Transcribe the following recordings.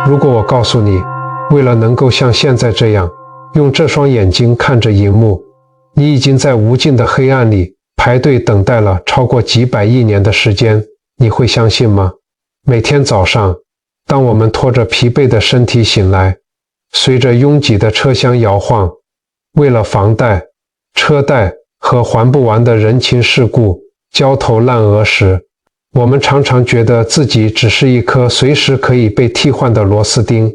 如果我告诉你，为了能够像现在这样，用这双眼睛看着荧幕，你已经在无尽的黑暗里排队等待了超过几百亿年的时间，你会相信吗？每天早上，当我们拖着疲惫的身体醒来，随着拥挤的车厢摇晃，为了房贷、车贷和还不完的人情世故焦头烂额时，我们常常觉得自己只是一颗随时可以被替换的螺丝钉。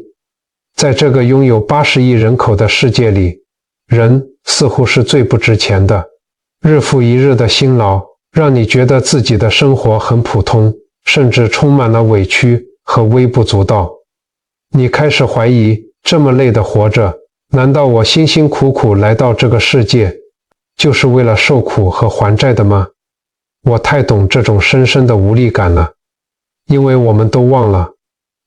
在这个拥有80亿人口的世界里，人似乎是最不值钱的。日复一日的辛劳让你觉得自己的生活很普通，甚至充满了委屈和微不足道。你开始怀疑，这么累的活着，难道我辛辛苦苦来到这个世界就是为了受苦和还债的吗？我太懂这种深深的无力感了，因为我们都忘了，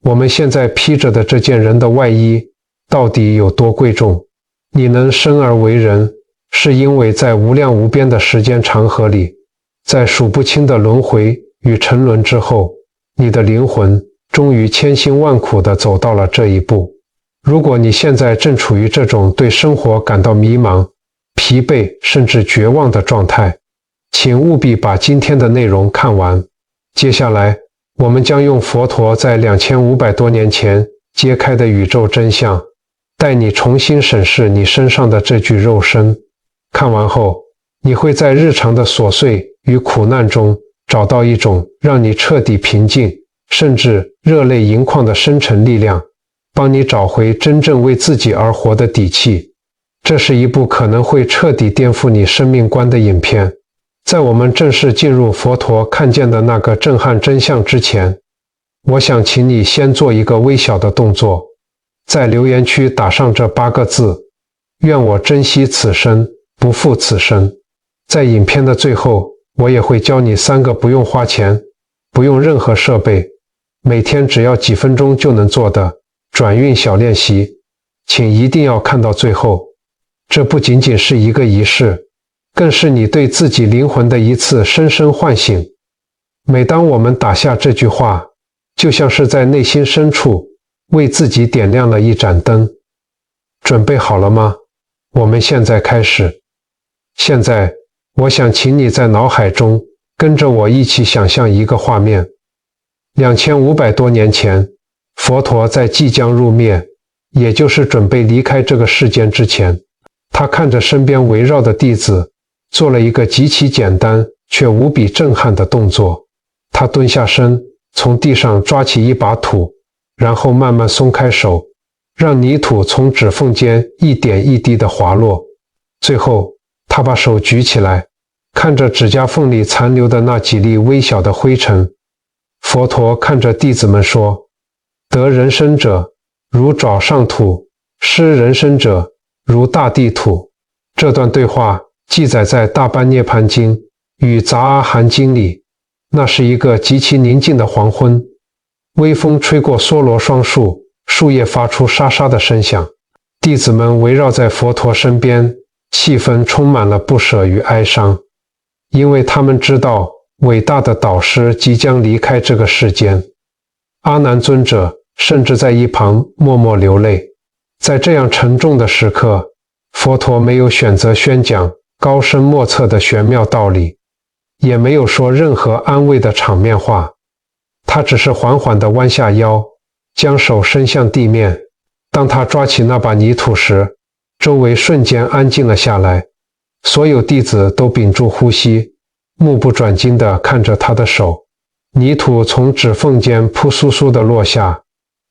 我们现在披着的这件人的外衣到底有多贵重。你能生而为人，是因为在无量无边的时间长河里，在数不清的轮回与沉沦之后，你的灵魂终于千辛万苦地走到了这一步。如果你现在正处于这种对生活感到迷茫、疲惫甚至绝望的状态，请务必把今天的内容看完。接下来，我们将用佛陀在2500多年前揭开的宇宙真相，带你重新审视你身上的这具肉身。看完后，你会在日常的琐碎与苦难中找到一种让你彻底平静，甚至热泪盈眶的深沉力量，帮你找回真正为自己而活的底气。这是一部可能会彻底颠覆你生命观的影片。在我们正式进入佛陀看见的那个震撼真相之前，我想请你先做一个微小的动作，在留言区打上这8个字：愿我珍惜此生，不负此生。在影片的最后，我也会教你3个不用花钱、不用任何设备，每天只要几分钟就能做的转运小练习，请一定要看到最后。这不仅仅是一个仪式，更是你对自己灵魂的一次深深唤醒。每当我们打下这句话，就像是在内心深处为自己点亮了一盏灯。准备好了吗？我们现在开始。现在，我想请你在脑海中跟着我一起想象一个画面。2500多年前，佛陀在即将入灭，也就是准备离开这个世间之前，他看着身边围绕的弟子，做了一个极其简单却无比震撼的动作。他蹲下身，从地上抓起一把土，然后慢慢松开手，让泥土从指缝间一点一滴地滑落。最后，他把手举起来，看着指甲缝里残留的那几粒微小的灰尘。佛陀看着弟子们说：得人身者，如爪上土；失人身者，如大地土。这段对话记载在《大般涅槃经》与《杂阿含经》里。那是一个极其宁静的黄昏，微风吹过梭罗双树，树叶发出沙沙的声响。弟子们围绕在佛陀身边，气氛充满了不舍与哀伤，因为他们知道伟大的导师即将离开这个世间。阿难尊者甚至在一旁默默流泪。在这样沉重的时刻，佛陀没有选择宣讲高深莫测的玄妙道理，也没有说任何安慰的场面话，他只是缓缓地弯下腰，将手伸向地面。当他抓起那把泥土时，周围瞬间安静了下来，所有弟子都屏住呼吸，目不转睛地看着他的手。泥土从指缝间扑簌簌地落下，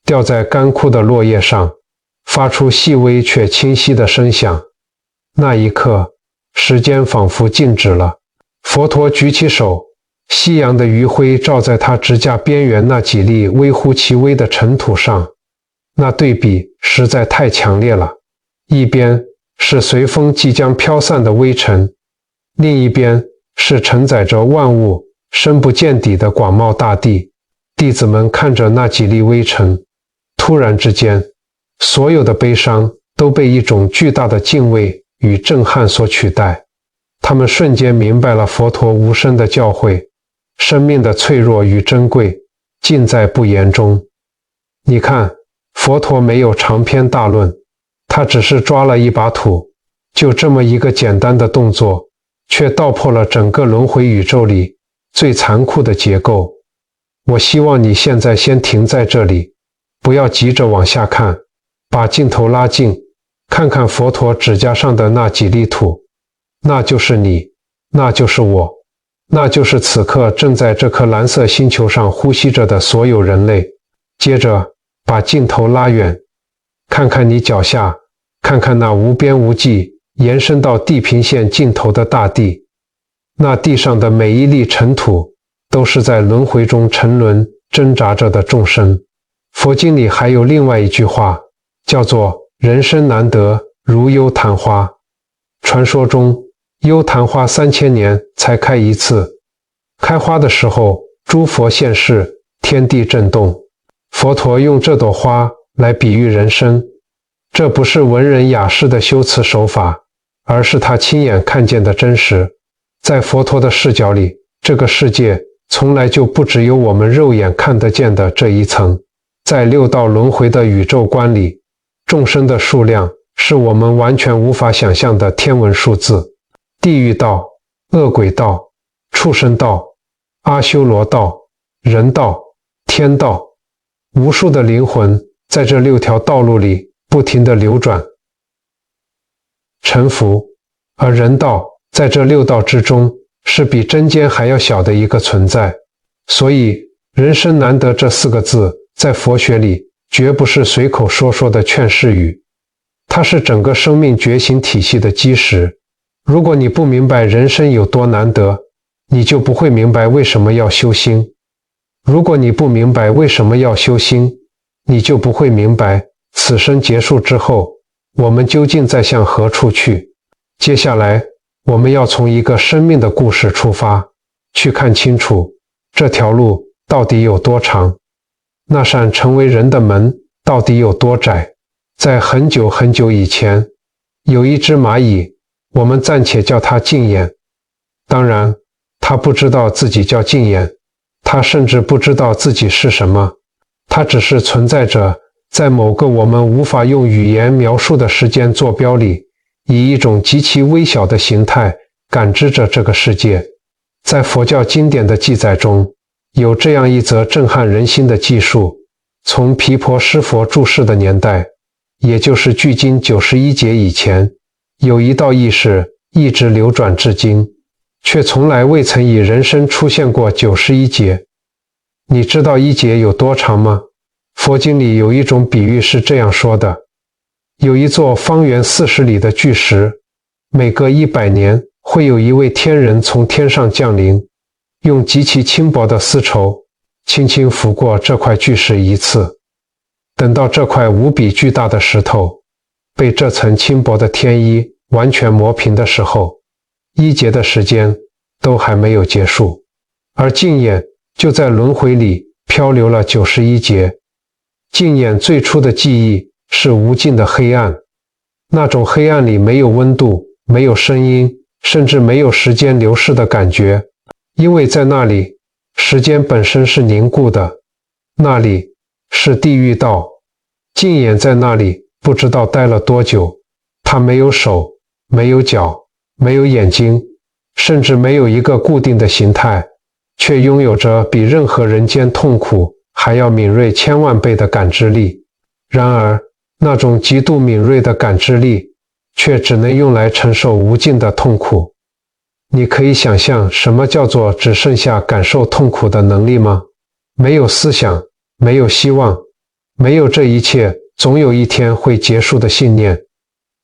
掉在干枯的落叶上，发出细微却清晰的声响。那一刻，时间仿佛静止了。佛陀举起手，夕阳的余晖照在他指甲边缘那几粒微乎其微的尘土上，那对比实在太强烈了。一边是随风即将飘散的微尘，另一边是承载着万物深不见底的广袤大地。弟子们看着那几粒微尘，突然之间，所有的悲伤都被一种巨大的敬畏与震撼所取代。他们瞬间明白了佛陀无声的教诲，生命的脆弱与珍贵尽在不言中。你看，佛陀没有长篇大论，他只是抓了一把土，就这么一个简单的动作，却道破了整个轮回宇宙里最残酷的结构。我希望你现在先停在这里，不要急着往下看，把镜头拉近，看看佛陀指甲上的那几粒土，那就是你，那就是我，那就是此刻正在这颗蓝色星球上呼吸着的所有人类。接着把镜头拉远，看看你脚下，看看那无边无际延伸到地平线尽头的大地，那地上的每一粒尘土都是在轮回中沉沦挣扎着的众生。佛经里还有另外一句话，叫做人生难得如幽昙花。传说中幽昙花3000年才开一次，开花的时候诸佛现世，天地震动。佛陀用这朵花来比喻人生，这不是文人雅士的修辞手法，而是他亲眼看见的真实。在佛陀的视角里，这个世界从来就不只有我们肉眼看得见的这一层。在六道轮回的宇宙观里，众生的数量是我们完全无法想象的天文数字。地狱道、恶鬼道、畜生道、阿修罗道、人道、天道，无数的灵魂在这6条道路里不停地流转、沉浮，而人道在这6道之中是比针尖还要小的一个存在。所以人生难得这4个字在佛学里绝不是随口说说的劝世语，它是整个生命觉醒体系的基石。如果你不明白人生有多难得，你就不会明白为什么要修心。如果你不明白为什么要修心，你就不会明白此生结束之后，我们究竟在向何处去。接下来，我们要从一个生命的故事出发，去看清楚这条路到底有多长，那扇成为人的门到底有多窄。在很久很久以前，有一只蚂蚁，我们暂且叫它镜眼。当然，它不知道自己叫镜眼，它甚至不知道自己是什么，它只是存在着在某个我们无法用语言描述的时间坐标里，以一种极其微小的形态感知着这个世界。在佛教经典的记载中，有这样一则震撼人心的记述：从毗婆尸佛住世的年代，也就是距今91劫以前，有一道意识一直流转至今，却从来未曾以人身出现过91劫。你知道1劫有多长吗？佛经里有一种比喻是这样说的：有一座方圆40里的巨石，每隔100年会有一位天人从天上降临，用极其轻薄的丝绸轻轻拂过这块巨石一次。等到这块无比巨大的石头被这层轻薄的天衣完全磨平的时候，1劫的时间都还没有结束，而镜眼就在轮回里漂流了91劫。镜眼最初的记忆是无尽的黑暗，那种黑暗里没有温度，没有声音，甚至没有时间流逝的感觉，因为在那里，时间本身是凝固的。那里是地狱道，镜眼在那里不知道待了多久，他没有手，没有脚，没有眼睛，甚至没有一个固定的形态，却拥有着比任何人间痛苦还要敏锐1000万倍的感知力。然而，那种极度敏锐的感知力，却只能用来承受无尽的痛苦。你可以想象什么叫做只剩下感受痛苦的能力吗？没有思想，没有希望，没有这一切总有一天会结束的信念，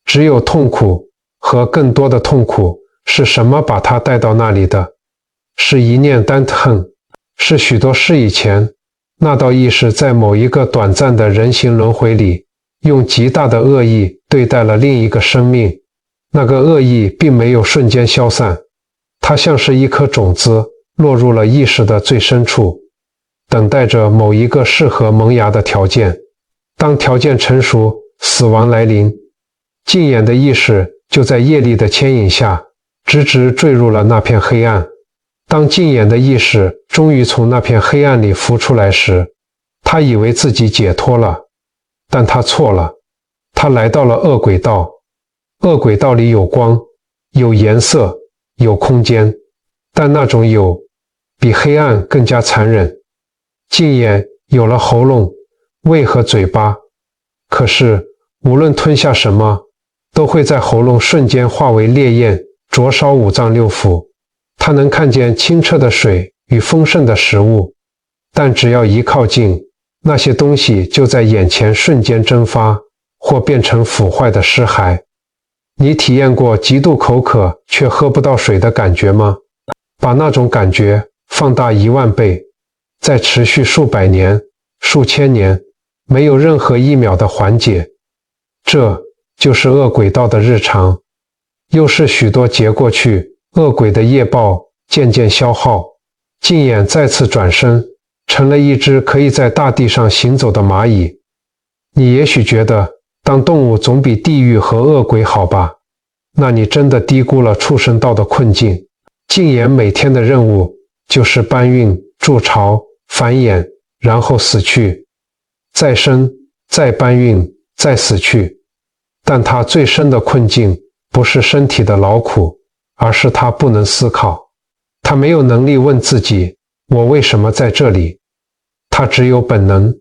只有痛苦和更多的痛苦。是什么把他带到那里的？是一念单恨，是许多世以前，那道意识在某一个短暂的人形轮回里，用极大的恶意对待了另一个生命。那个恶意并没有瞬间消散，它像是一颗种子落入了意识的最深处，等待着某一个适合萌芽的条件。当条件成熟，死亡来临，镜眼的意识就在业力的牵引下直直坠入了那片黑暗。当镜眼的意识终于从那片黑暗里浮出来时，他以为自己解脱了，但他错了，他来到了恶鬼道。恶鬼道里有光，有颜色，有空间，但那种有比黑暗更加残忍。净眼有了喉咙、胃和嘴巴，可是无论吞下什么，都会在喉咙瞬间化为烈焰，灼烧五脏六腑。他能看见清澈的水与丰盛的食物，但只要一靠近，那些东西就在眼前瞬间蒸发，或变成腐坏的尸骸。你体验过极度口渴却喝不到水的感觉吗？把那种感觉放大10000倍，再持续数百年、数千年，没有任何一秒的缓解。这就是恶鬼道的日常。又是许多劫过去，恶鬼的业报渐渐消耗，净眼再次转身，成了一只可以在大地上行走的蚂蚁。你也许觉得当动物总比地狱和恶鬼好吧？那你真的低估了畜生道的困境。净眼每天的任务就是搬运、筑巢、繁衍，然后死去，再生，再搬运，再死去。但他最深的困境不是身体的劳苦，而是他不能思考。他没有能力问自己，我为什么在这里？他只有本能，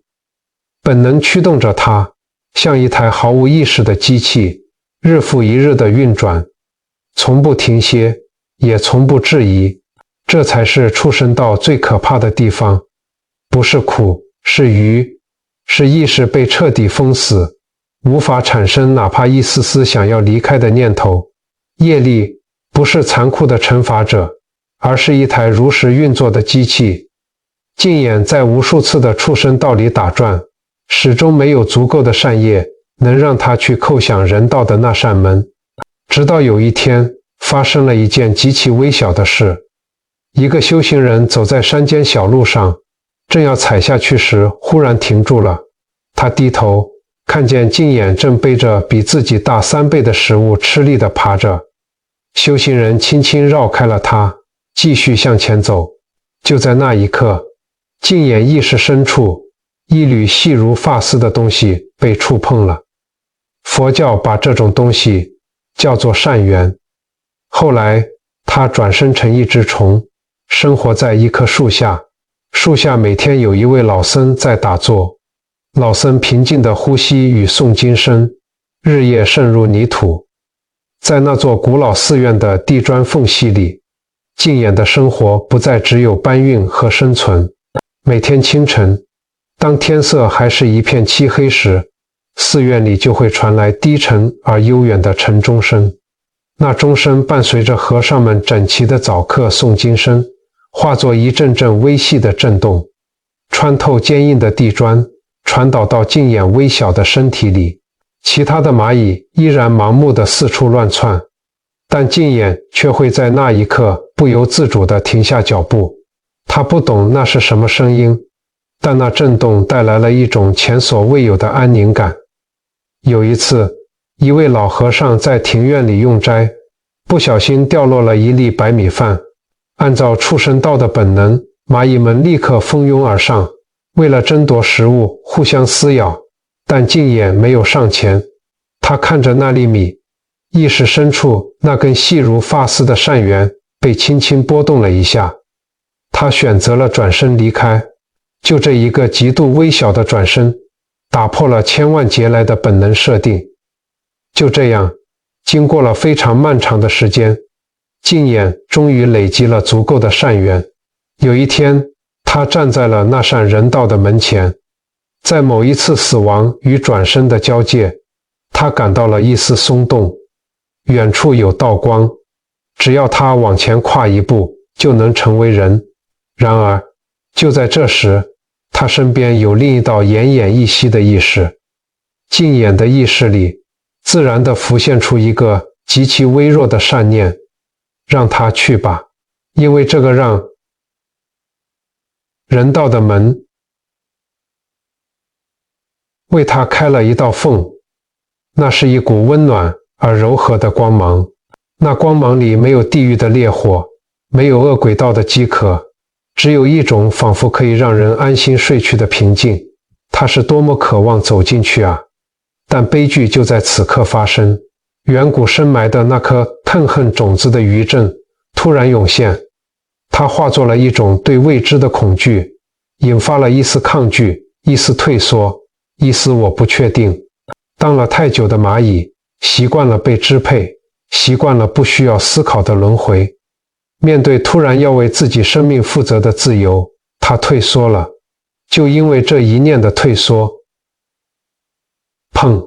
本能驱动着他，像一台毫无意识的机器，日复一日的运转，从不停歇，也从不质疑。这才是畜生道最可怕的地方，不是苦，是愚，是意识被彻底封死，无法产生哪怕一丝丝想要离开的念头。业力不是残酷的惩罚者，而是一台如实运作的机器。净眼在无数次的畜生道里打转，始终没有足够的善业能让他去叩响人道的那扇门。直到有一天，发生了一件极其微小的事。一个修行人走在山间小路上，正要踩下去时，忽然停住了。他低头看见净眼正背着比自己大3倍的食物吃力地爬着。修行人轻轻绕开了他，继续向前走。就在那一刻，净眼意识深处，一缕细如发丝的东西被触碰了。佛教把这种东西叫做善缘。后来他转生成一只虫，生活在一棵树下。树下每天有一位老僧在打坐，老僧平静的呼吸与诵经声，日夜渗入泥土。在那座古老寺院的地砖缝隙里，净眼的生活不再只有搬运和生存。每天清晨，当天色还是一片漆黑时，寺院里就会传来低沉而悠远的晨钟声。那钟声伴随着和尚们整齐的早课诵经声，化作一阵阵微细的震动，穿透坚硬的地砖，传导到净眼微小的身体里。其他的蚂蚁依然盲目地四处乱窜，但净眼却会在那一刻不由自主地停下脚步。他不懂那是什么声音，但那震动带来了一种前所未有的安宁感。有一次，一位老和尚在庭院里用斋，不小心掉落了一粒白米饭。按照畜生道的本能，蚂蚁们立刻蜂拥而上，为了争夺食物互相撕咬。但净眼没有上前，他看着那粒米，意识深处那根细如发丝的善缘被轻轻拨动了一下。他选择了转身离开。就这一个极度微小的转身，打破了千万劫来的本能设定。就这样，经过了非常漫长的时间，净眼终于累积了足够的善缘。有一天，他站在了那扇人道的门前，在某一次死亡与转生的交界，他感到了一丝松动。远处有道光，只要他往前跨一步，就能成为人。然而，就在这时，他身边有另一道奄奄一息的意识。净眼的意识里，自然地浮现出一个极其微弱的善念，让他去吧，因为这个让人道的门为他开了一道缝。那是一股温暖而柔和的光芒，那光芒里没有地狱的烈火，没有恶鬼道的饥渴，只有一种仿佛可以让人安心睡去的平静。他是多么渴望走进去啊！但悲剧就在此刻发生，远古深埋的那颗痛恨种子的余震突然涌现，它化作了一种对未知的恐惧，引发了一丝抗拒，一丝退缩，一丝我不确定。当了太久的蚂蚁，习惯了被支配，习惯了不需要思考的轮回，面对突然要为自己生命负责的自由，它退缩了。就因为这一念的退缩，砰，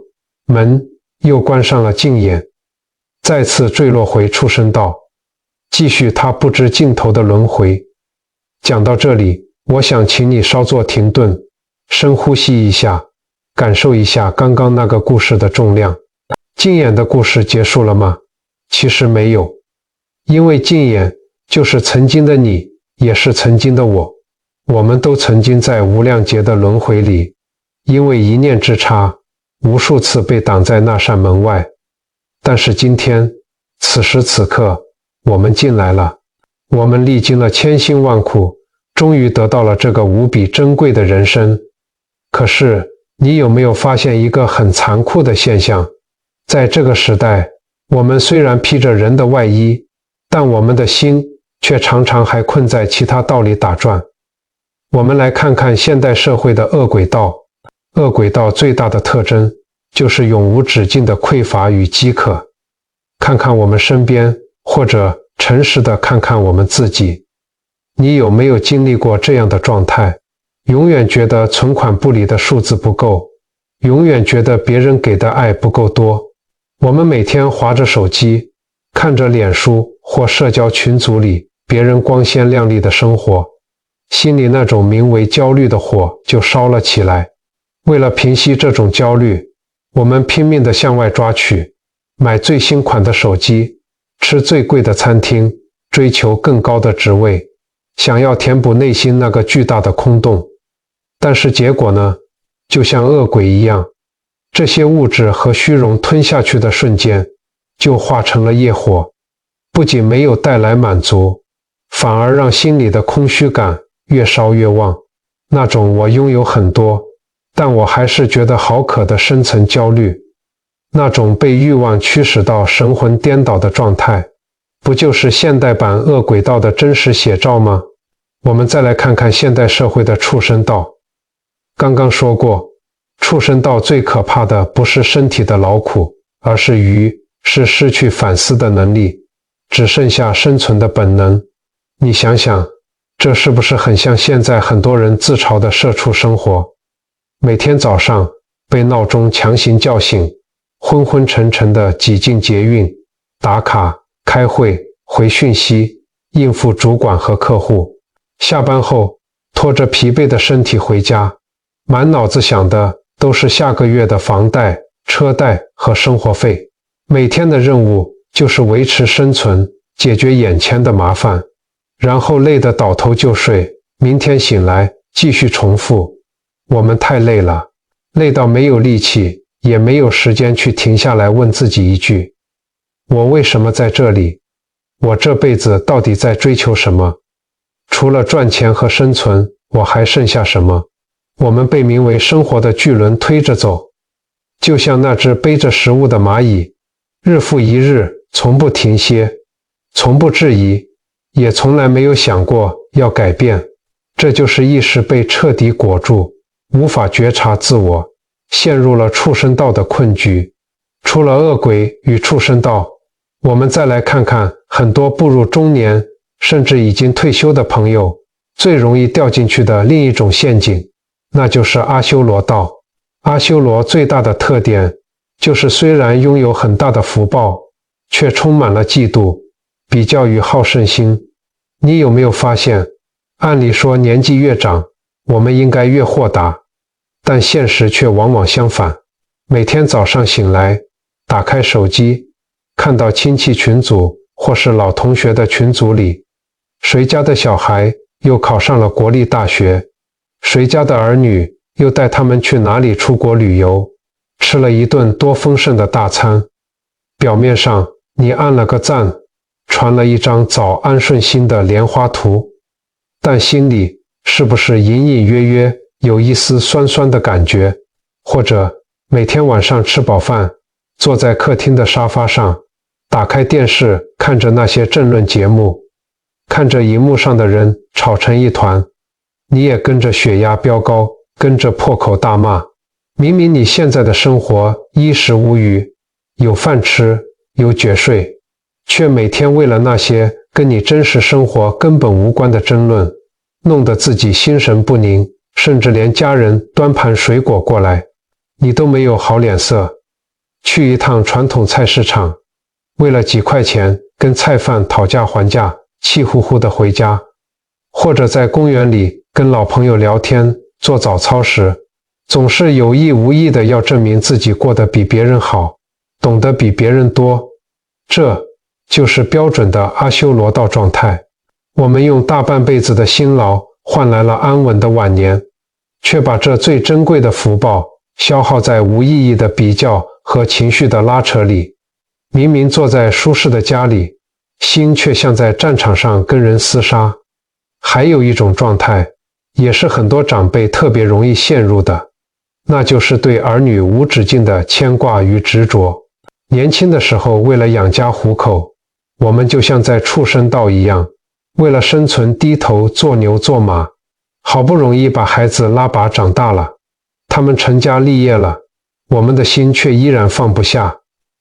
门又关上了镜眼，再次坠落回畜生道，继续他不知尽头的轮回。讲到这里，我想请你稍作停顿，深呼吸一下，感受一下刚刚那个故事的重量。镜眼的故事结束了吗？其实没有，因为镜眼就是曾经的你，也是曾经的我。我们都曾经在无量劫的轮回里，因为一念之差，无数次被挡在那扇门外。但是今天，此时此刻，我们进来了，我们历经了千辛万苦，终于得到了这个无比珍贵的人生。可是，你有没有发现一个很残酷的现象？在这个时代，我们虽然披着人的外衣，但我们的心却常常还困在其他道里打转。我们来看看现代社会的恶鬼道。恶鬼道最大的特征就是永无止境的匮乏与饥渴。看看我们身边，或者诚实的看看我们自己，你有没有经历过这样的状态？永远觉得存款簿里的数字不够，永远觉得别人给的爱不够多。我们每天滑着手机，看着脸书或社交群组里别人光鲜亮丽的生活，心里那种名为焦虑的火就烧了起来。为了平息这种焦虑，我们拼命地向外抓取，买最新款的手机，吃最贵的餐厅，追求更高的职位，想要填补内心那个巨大的空洞。但是结果呢？就像恶鬼一样，这些物质和虚荣吞下去的瞬间，就化成了业火，不仅没有带来满足，反而让心里的空虚感越烧越旺。那种我拥有很多，但我还是觉得好渴的深层焦虑，那种被欲望驱使到神魂颠倒的状态，不就是现代版恶鬼道的真实写照吗？我们再来看看现代社会的畜生道。刚刚说过，畜生道最可怕的不是身体的劳苦，而是愚，是失去反思的能力，只剩下生存的本能。你想想，这是不是很像现在很多人自嘲的社畜生活？每天早上被闹钟强行叫醒，昏昏沉沉地挤进捷运，打卡、开会、回讯息，应付主管和客户。下班后拖着疲惫的身体回家，满脑子想的都是下个月的房贷、车贷和生活费。每天的任务就是维持生存，解决眼前的麻烦，然后累得倒头就睡，明天醒来继续重复。我们太累了，累到没有力气，也没有时间去停下来问自己一句：我为什么在这里？我这辈子到底在追求什么？除了赚钱和生存，我还剩下什么？我们被名为生活的巨轮推着走，就像那只背着食物的蚂蚁，日复一日，从不停歇，从不质疑，也从来没有想过要改变。这就是意识被彻底裹住，无法觉察自我，陷入了畜生道的困局。除了恶鬼与畜生道，我们再来看看很多步入中年甚至已经退休的朋友最容易掉进去的另一种陷阱，那就是阿修罗道。阿修罗最大的特点就是虽然拥有很大的福报，却充满了嫉妒、比较与好胜心。你有没有发现，按理说年纪越长，我们应该越豁达，但现实却往往相反。每天早上醒来，打开手机，看到亲戚群组或是老同学的群组里，谁家的小孩又考上了国立大学，谁家的儿女又带他们去哪里出国旅游，吃了一顿多丰盛的大餐。表面上你按了个赞，传了一张早安顺心的莲花图，但心里是不是隐隐约约有一丝酸酸的感觉，或者每天晚上吃饱饭，坐在客厅的沙发上，打开电视，看着那些政论节目，看着荧幕上的人吵成一团，你也跟着血压飙高，跟着破口大骂。明明你现在的生活衣食无余，有饭吃，有觉睡，却每天为了那些跟你真实生活根本无关的争论，弄得自己心神不宁，甚至连家人端盘水果过来，你都没有好脸色。去一趟传统菜市场，为了几块钱跟菜贩讨价还价，气呼呼地回家，或者在公园里跟老朋友聊天，做早操时，总是有意无意的要证明自己过得比别人好，懂得比别人多，这就是标准的阿修罗道状态。我们用大半辈子的辛劳换来了安稳的晚年，却把这最珍贵的福报消耗在无意义的比较和情绪的拉扯里。明明坐在舒适的家里，心却像在战场上跟人厮杀。还有一种状态，也是很多长辈特别容易陷入的，那就是对儿女无止境的牵挂与执着。年轻的时候，为了养家糊口，我们就像在畜生道一样，为了生存低头做牛做马，好不容易把孩子拉拔长大了，他们成家立业了，我们的心却依然放不下，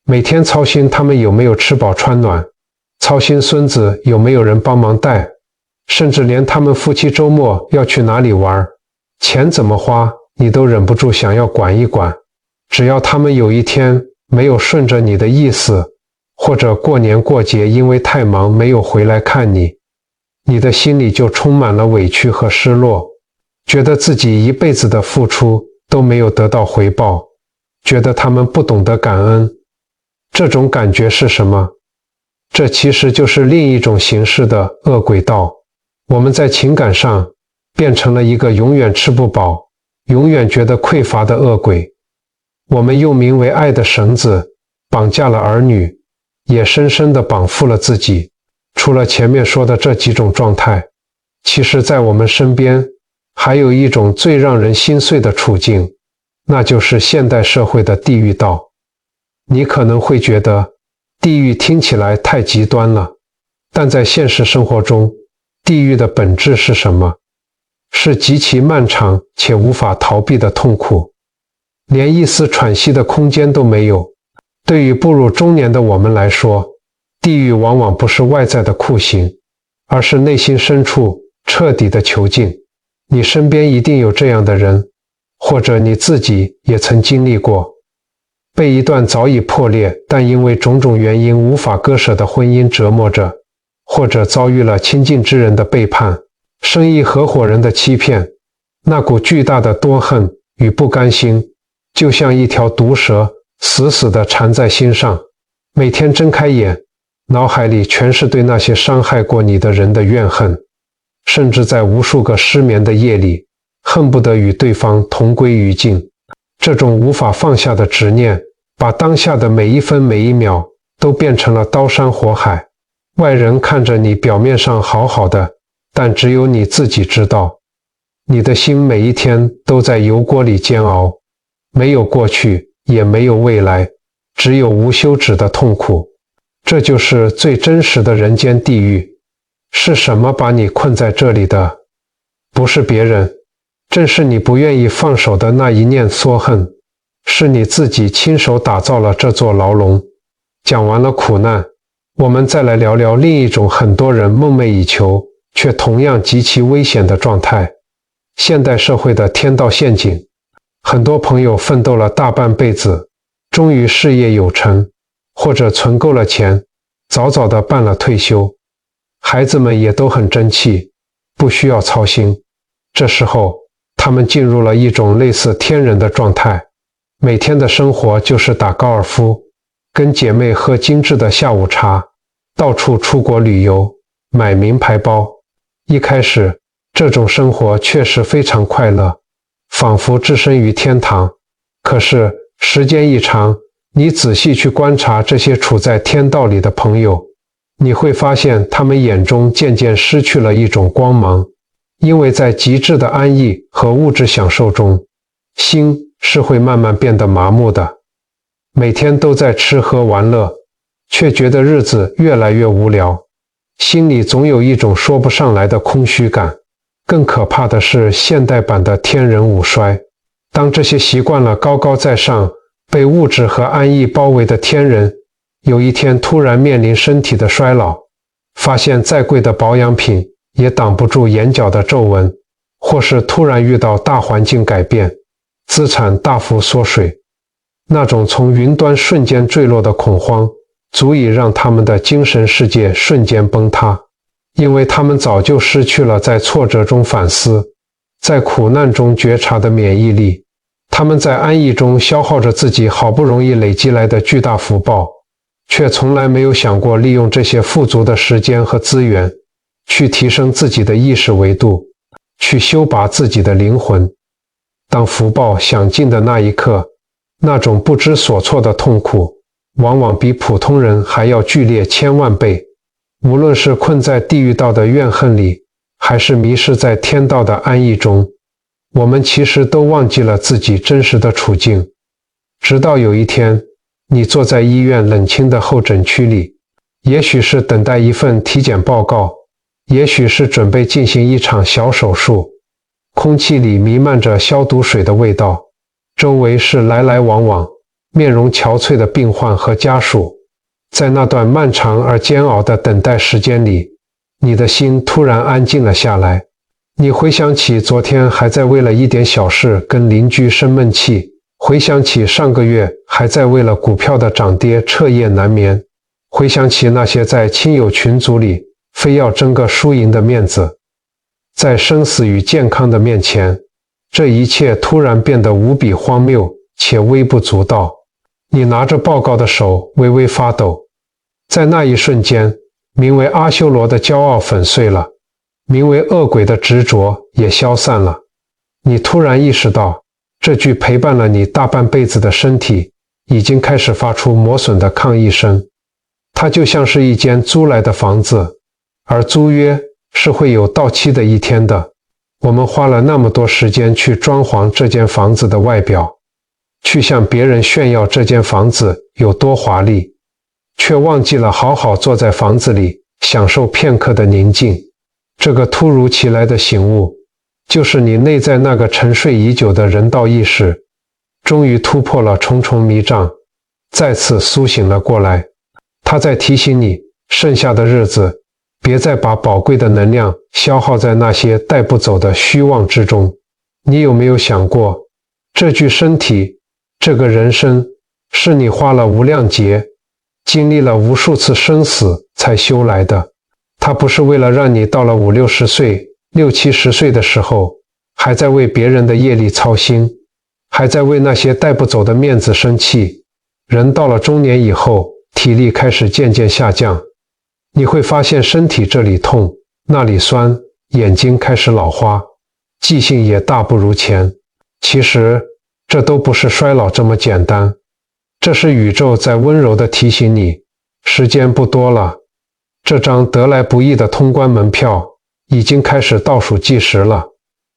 每天操心他们有没有吃饱穿暖，操心孙子有没有人帮忙带，甚至连他们夫妻周末要去哪里玩，钱怎么花，你都忍不住想要管一管。只要他们有一天没有顺着你的意思，或者过年过节因为太忙没有回来看你，你的心里就充满了委屈和失落，觉得自己一辈子的付出都没有得到回报，觉得他们不懂得感恩。这种感觉是什么？这其实就是另一种形式的恶鬼道。我们在情感上变成了一个永远吃不饱，永远觉得匮乏的恶鬼。我们用名为爱的绳子绑架了儿女，也深深地绑缚了自己。除了前面说的这几种状态，其实在我们身边还有一种最让人心碎的处境，那就是现代社会的地狱道。你可能会觉得地狱听起来太极端了，但在现实生活中，地狱的本质是什么？是极其漫长且无法逃避的痛苦，连一丝喘息的空间都没有。对于步入中年的我们来说，地狱往往不是外在的酷刑，而是内心深处彻底的囚禁。你身边一定有这样的人，或者你自己也曾经历过，被一段早已破裂但因为种种原因无法割舍的婚姻折磨着，或者遭遇了亲近之人的背叛，生意合伙人的欺骗，那股巨大的多恨与不甘心，就像一条毒蛇死死地缠在心上，每天睁开眼，脑海里全是对那些伤害过你的人的怨恨，甚至在无数个失眠的夜里，恨不得与对方同归于尽。这种无法放下的执念，把当下的每一分每一秒都变成了刀山火海。外人看着你表面上好好的，但只有你自己知道，你的心每一天都在油锅里煎熬，没有过去，也没有未来，只有无休止的痛苦。这就是最真实的人间地狱。是什么把你困在这里的？不是别人，正是你不愿意放手的那一念缩恨，是你自己亲手打造了这座牢笼。讲完了苦难，我们再来聊聊另一种很多人梦寐以求，却同样极其危险的状态——现代社会的天道陷阱。很多朋友奋斗了大半辈子，终于事业有成，或者存够了钱，早早地办了退休，孩子们也都很争气，不需要操心。这时候，他们进入了一种类似天人的状态，每天的生活就是打高尔夫，跟姐妹喝精致的下午茶，到处出国旅游，买名牌包。一开始，这种生活确实非常快乐，仿佛置身于天堂。可是，时间一长，你仔细去观察这些处在天道里的朋友，你会发现他们眼中渐渐失去了一种光芒，因为在极致的安逸和物质享受中，心是会慢慢变得麻木的。每天都在吃喝玩乐，却觉得日子越来越无聊，心里总有一种说不上来的空虚感。更可怕的是现代版的天人五衰。当这些习惯了高高在上，被物质和安逸包围的天人，有一天突然面临身体的衰老，发现再贵的保养品也挡不住眼角的皱纹，或是突然遇到大环境改变，资产大幅缩水，那种从云端瞬间坠落的恐慌，足以让他们的精神世界瞬间崩塌，因为他们早就失去了在挫折中反思，在苦难中觉察的免疫力。他们在安逸中消耗着自己好不容易累积来的巨大福报，却从来没有想过利用这些富足的时间和资源，去提升自己的意识维度，去修拔自己的灵魂。当福报享尽的那一刻，那种不知所措的痛苦，往往比普通人还要剧烈千万倍。无论是困在地狱道的怨恨里，还是迷失在天道的安逸中，我们其实都忘记了自己真实的处境。直到有一天，你坐在医院冷清的候诊区里，也许是等待一份体检报告，也许是准备进行一场小手术，空气里弥漫着消毒水的味道，周围是来来往往、面容憔悴的病患和家属。在那段漫长而煎熬的等待时间里，你的心突然安静了下来。你回想起昨天还在为了一点小事跟邻居生闷气，回想起上个月还在为了股票的涨跌彻夜难眠，回想起那些在亲友群组里非要争个输赢的面子。在生死与健康的面前，这一切突然变得无比荒谬且微不足道。你拿着报告的手微微发抖。在那一瞬间，名为阿修罗的骄傲粉碎了，名为恶鬼的执着也消散了。你突然意识到，这具陪伴了你大半辈子的身体已经开始发出磨损的抗议声。它就像是一间租来的房子，而租约是会有到期的一天的。我们花了那么多时间去装潢这间房子的外表，去向别人炫耀这间房子有多华丽，却忘记了好好坐在房子里享受片刻的宁静。这个突如其来的醒悟，就是你内在那个沉睡已久的人道意识，终于突破了重重迷障，再次苏醒了过来。它在提醒你，剩下的日子，别再把宝贵的能量消耗在那些带不走的虚妄之中。你有没有想过，这具身体，这个人生，是你花了无量劫，经历了无数次生死才修来的。它不是为了让你到了50、60岁、60、70岁的时候，还在为别人的业力操心，还在为那些带不走的面子生气。人到了中年以后，体力开始渐渐下降，你会发现身体这里痛，那里酸，眼睛开始老花，记性也大不如前。其实，这都不是衰老这么简单，这是宇宙在温柔地提醒你，时间不多了。这张得来不易的通关门票已经开始倒数计时了，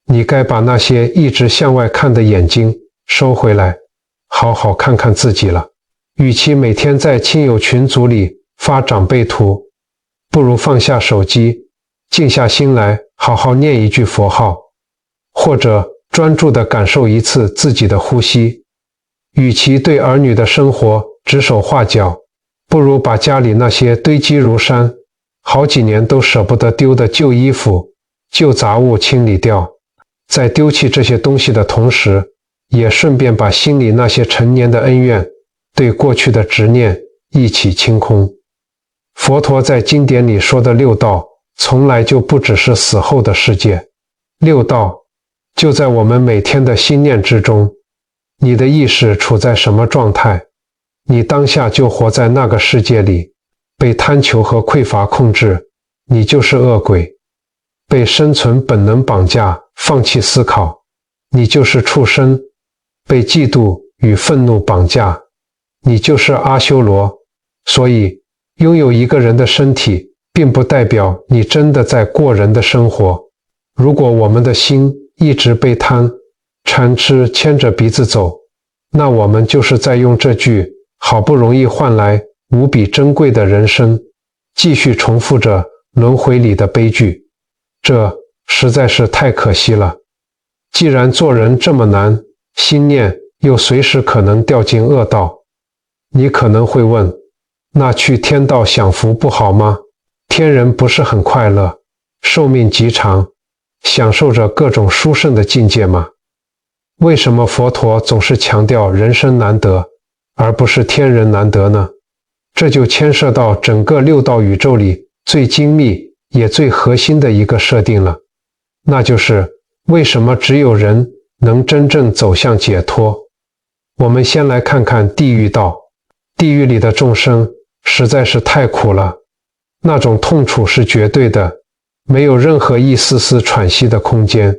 你该把那些一直向外看的眼睛收回来，好好看看自己了。与其每天在亲友群组里发长辈图，不如放下手机，静下心来好好念一句佛号，或者专注地感受一次自己的呼吸。与其对儿女的生活指手画脚，不如把家里那些堆积如山，好几年都舍不得丢的旧衣服、旧杂物清理掉。在丢弃这些东西的同时，也顺便把心里那些陈年的恩怨、对过去的执念一起清空。佛陀在经典里说的六道，从来就不只是死后的世界。六道就在我们每天的心念之中。你的意识处在什么状态，你当下就活在那个世界里。被贪求和匮乏控制，你就是恶鬼；被生存本能绑架，放弃思考，你就是畜生；被嫉妒与愤怒绑架，你就是阿修罗。所以，拥有一个人的身体，并不代表你真的在过人的生活。如果我们的心一直被贪、嗔痴牵着鼻子走，那我们就是在用这句好不容易换来无比珍贵的人生，继续重复着轮回里的悲剧。这实在是太可惜了。既然做人这么难，心念又随时可能掉进恶道，你可能会问，那去天道享福不好吗？天人不是很快乐，寿命极长，享受着各种殊胜的境界吗？为什么佛陀总是强调人生难得，而不是天人难得呢？这就牵涉到整个六道宇宙里最精密也最核心的一个设定了，那就是为什么只有人能真正走向解脱。我们先来看看地狱道，地狱里的众生实在是太苦了，那种痛楚是绝对的，没有任何一丝丝喘息的空间。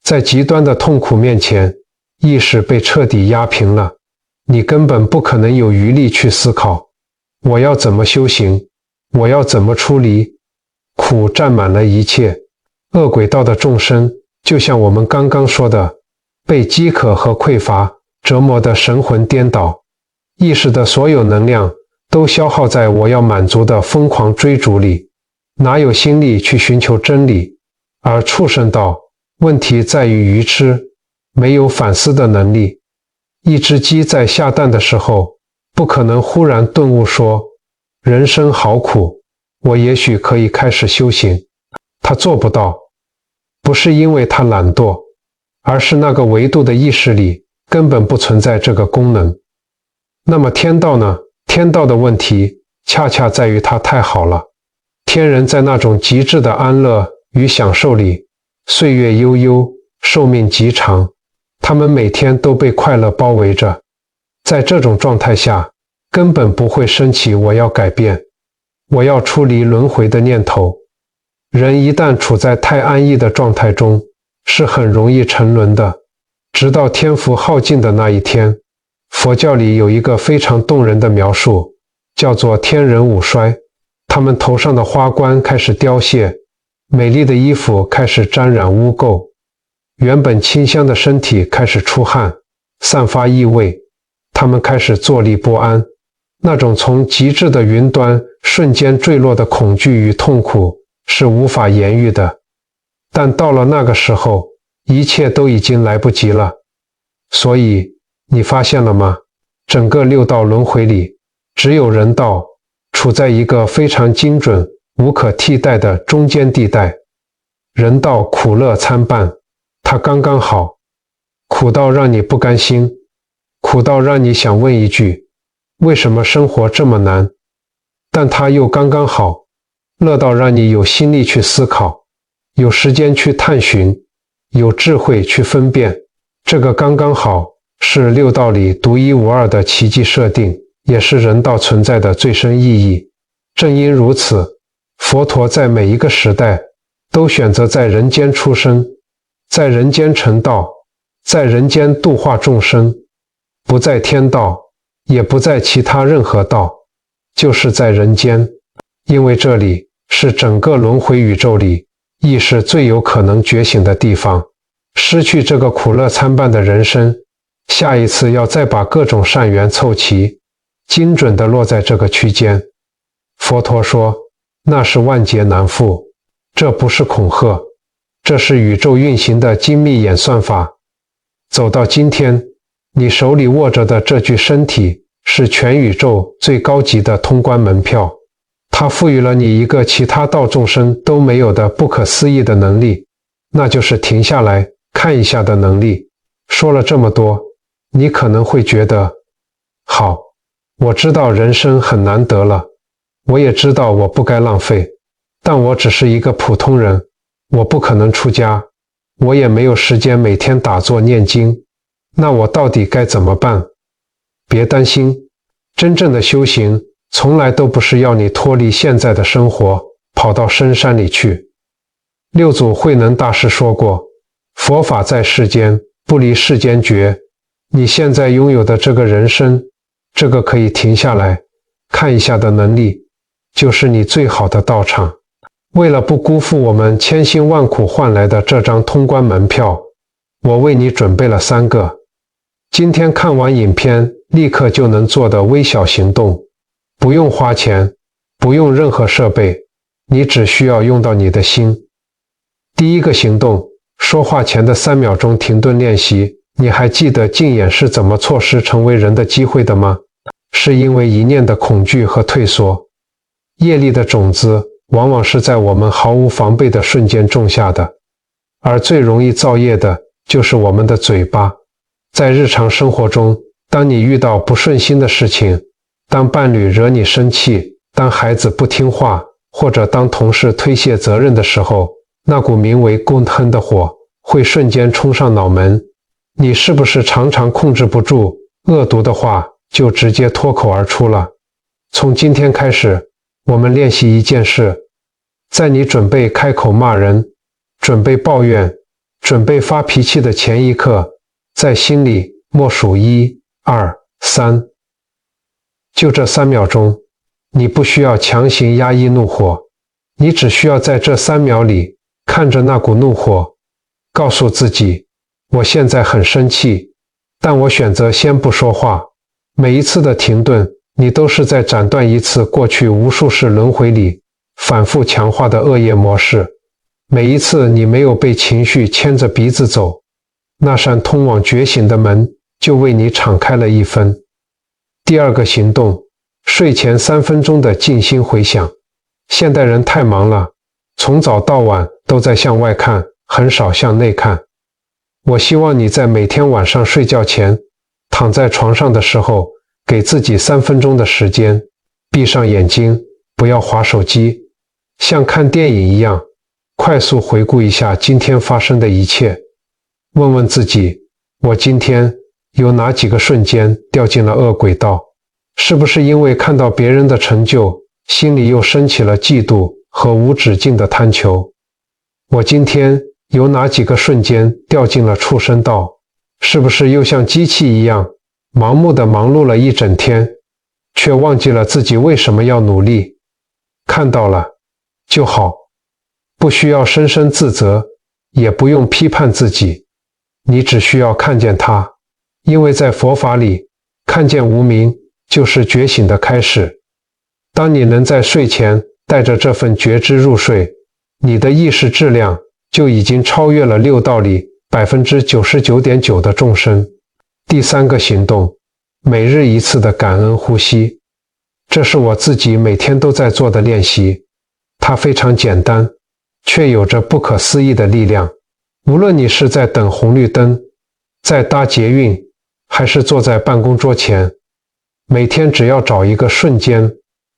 在极端的痛苦面前，意识被彻底压平了，你根本不可能有余力去思考，我要怎么修行，我要怎么出离。苦占满了一切，恶鬼道的众生就像我们刚刚说的，被饥渴和匮乏折磨得神魂颠倒，意识的所有能量都消耗在我要满足的疯狂追逐里，哪有心力去寻求真理？而畜生道，问题在于愚痴，没有反思的能力。一只鸡在下蛋的时候，不可能忽然顿悟说，人生好苦，我也许可以开始修行。他做不到，不是因为他懒惰，而是那个维度的意识里根本不存在这个功能。那么天道呢？天道的问题恰恰在于它太好了。天人在那种极致的安乐与享受里，岁月悠悠，寿命极长，他们每天都被快乐包围着。在这种状态下，根本不会升起我要改变，我要出离轮回的念头。人一旦处在太安逸的状态中，是很容易沉沦的，直到天福耗尽的那一天。佛教里有一个非常动人的描述，叫做天人五衰，他们头上的花冠开始凋谢，美丽的衣服开始沾染污垢，原本清香的身体开始出汗，散发异味，他们开始坐立不安，那种从极致的云端瞬间坠落的恐惧与痛苦是无法言喻的。但到了那个时候，一切都已经来不及了。所以你发现了吗？整个六道轮回里，只有人道处在一个非常精准、无可替代的中间地带。人道苦乐参半，它刚刚好，苦到让你不甘心，苦到让你想问一句，为什么生活这么难？但它又刚刚好，乐到让你有心力去思考，有时间去探寻，有智慧去分辨。这个刚刚好是六道里独一无二的奇迹设定，也是人道存在的最深意义。正因如此，佛陀在每一个时代都选择在人间出生，在人间成道，在人间度化众生，不在天道，也不在其他任何道，就是在人间。因为这里是整个轮回宇宙里意识最有可能觉醒的地方。失去这个苦乐参半的人生，下一次要再把各种善缘凑齐，精准地落在这个区间。佛陀说，那是万劫难复，这不是恐吓，这是宇宙运行的精密演算法。走到今天，你手里握着的这具身体是全宇宙最高级的通关门票，它赋予了你一个其他道众生都没有的不可思议的能力，那就是停下来看一下的能力。说了这么多，你可能会觉得，好，我知道人生很难得了，我也知道我不该浪费，但我只是一个普通人，我不可能出家，我也没有时间每天打坐念经，那我到底该怎么办？别担心，真正的修行从来都不是要你脱离现在的生活，跑到深山里去。六祖慧能大师说过，佛法在世间，不离世间觉。你现在拥有的这个人生，这个可以停下来看一下的能力，就是你最好的道场。为了不辜负我们千辛万苦换来的这张通关门票，我为你准备了3个。今天看完影片立刻就能做的微小行动，不用花钱，不用任何设备，你只需要用到你的心。第一个行动，说话前的3秒钟停顿练习。你还记得竞演是怎么错失成为人的机会的吗？是因为一念的恐惧和退缩。业力的种子往往是在我们毫无防备的瞬间种下的，而最容易造业的就是我们的嘴巴。在日常生活中，当你遇到不顺心的事情，当伴侣惹你生气，当孩子不听话，或者当同事推卸责任的时候，那股名为共恨的火会瞬间冲上脑门。你是不是常常控制不住，恶毒的话就直接脱口而出了？从今天开始，我们练习一件事，在你准备开口骂人、准备抱怨、准备发脾气的前一刻，在心里默数1、2、3。就这3秒钟，你不需要强行压抑怒火，你只需要在这3秒里看着那股怒火，告诉自己，我现在很生气，但我选择先不说话。每一次的停顿，你都是在斩断一次过去无数世轮回里反复强化的恶业模式。每一次你没有被情绪牵着鼻子走，那扇通往觉醒的门就为你敞开了一分。第二个行动，睡前3分钟的静心回想。现代人太忙了，从早到晚都在向外看，很少向内看。我希望你在每天晚上睡觉前，躺在床上的时候，给自己3分钟的时间，闭上眼睛，不要滑手机，像看电影一样，快速回顾一下今天发生的一切。问问自己，我今天有哪几个瞬间掉进了恶轨道？是不是因为看到别人的成就，心里又升起了嫉妒和无止境的贪求？我今天有哪几个瞬间掉进了畜生道？是不是又像机器一样，盲目的忙碌了一整天，却忘记了自己为什么要努力？看到了就好，不需要深深自责，也不用批判自己，你只需要看见它。因为在佛法里，看见无明就是觉醒的开始。当你能在睡前带着这份觉知入睡，你的意识质量就已经超越了6道里 99.9% 的众生。第3个行动，每日1次的感恩呼吸。这是我自己每天都在做的练习，它非常简单，却有着不可思议的力量。无论你是在等红绿灯，在搭捷运，还是坐在办公桌前，每天只要找一个瞬间，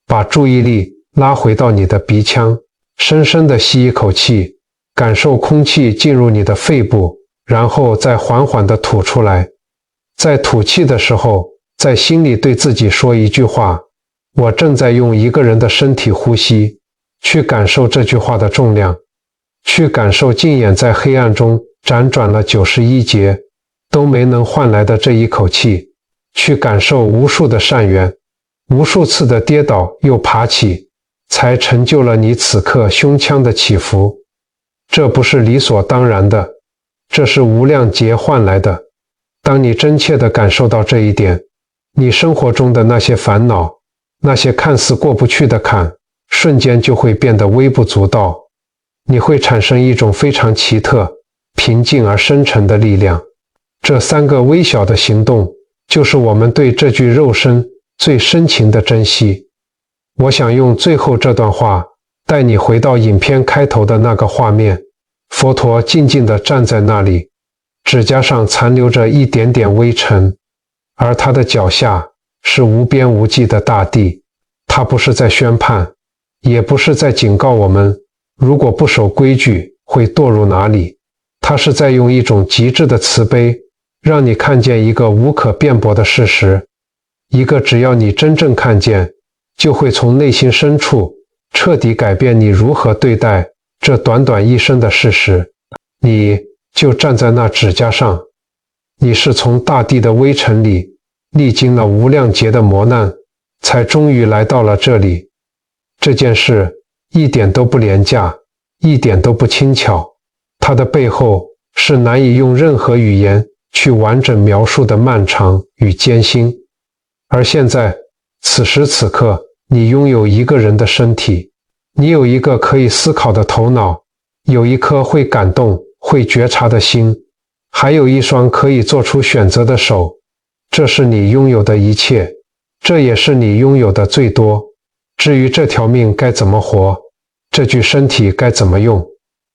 把注意力拉回到你的鼻腔，深深地吸一口气，感受空气进入你的肺部，然后再缓缓地吐出来。在吐气的时候，在心里对自己说一句话，我正在用一个人的身体呼吸，去感受这句话的重量，去感受竞演在黑暗中辗转了91劫都没能换来的这一口气，去感受无数的善缘，无数次的跌倒又爬起，才成就了你此刻胸腔的起伏。这不是理所当然的，这是无量劫换来的。当你真切地感受到这一点，你生活中的那些烦恼，那些看似过不去的坎，瞬间就会变得微不足道。你会产生一种非常奇特、平静而深沉的力量。这3个微小的行动，就是我们对这具肉身最深情的珍惜。我想用最后这段话，带你回到影片开头的那个画面，佛陀静静地站在那里，指甲上残留着一点点微尘，而他的脚下是无边无际的大地。他不是在宣判，也不是在警告我们，如果不守规矩，会堕入哪里。他是在用一种极致的慈悲，让你看见一个无可辩驳的事实，一个只要你真正看见，就会从内心深处彻底改变你如何对待这短短一生的事实。你就站在那指甲上，你是从大地的微尘里历经了无量劫的磨难，才终于来到了这里。这件事一点都不廉价，一点都不轻巧，它的背后是难以用任何语言去完整描述的漫长与艰辛。而现在，此时此刻，你拥有一个人的身体，你有一个可以思考的头脑，有一颗会感动、会觉察的心，还有一双可以做出选择的手。这是你拥有的一切，这也是你拥有的最多。至于这条命该怎么活，这具身体该怎么用，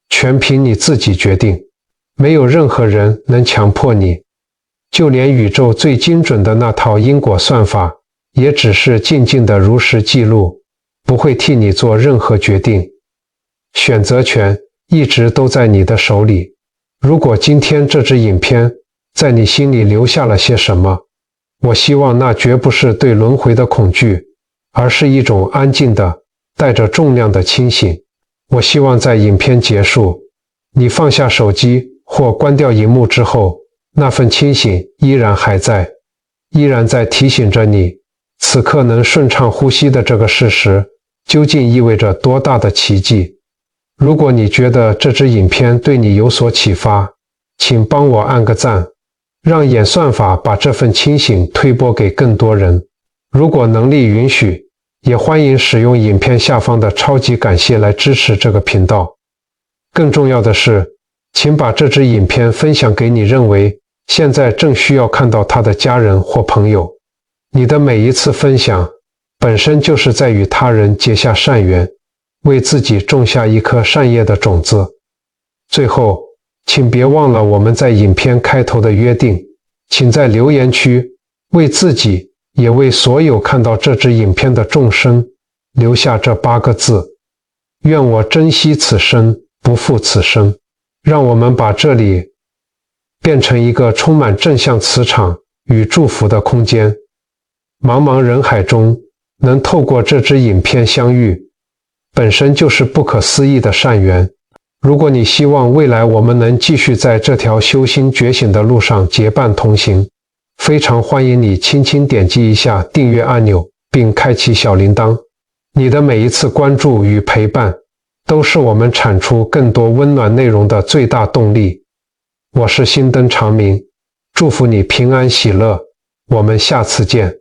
全凭你自己决定，没有任何人能强迫你。就连宇宙最精准的那套因果算法，也只是静静的如实记录，不会替你做任何决定。选择权一直都在你的手里。如果今天这支影片在你心里留下了些什么，我希望那绝不是对轮回的恐惧，而是一种安静的、带着重量的清醒。我希望在影片结束，你放下手机或关掉荧幕之后，那份清醒依然还在，依然在提醒着你，此刻能顺畅呼吸的这个事实，究竟意味着多大的奇迹。如果你觉得这支影片对你有所启发，请帮我按个赞，让演算法把这份清醒推播给更多人。如果能力允许，也欢迎使用影片下方的超级感谢来支持这个频道。更重要的是，请把这支影片分享给你认为现在正需要看到它的家人或朋友。你的每一次分享，本身就是在与他人结下善缘，为自己种下一颗善业的种子。最后，请别忘了我们在影片开头的约定，请在留言区为自己也为所有看到这支影片的众生留下这8个字：愿我珍惜此生，不负此生。让我们把这里变成一个充满正向磁场与祝福的空间。茫茫人海中，能透过这支影片相遇，本身就是不可思议的善缘。如果你希望未来我们能继续在这条修心觉醒的路上结伴同行，非常欢迎你轻轻点击一下订阅按钮，并开启小铃铛。你的每一次关注与陪伴，都是我们产出更多温暖内容的最大动力。我是心灯长明，祝福你平安喜乐，我们下次见。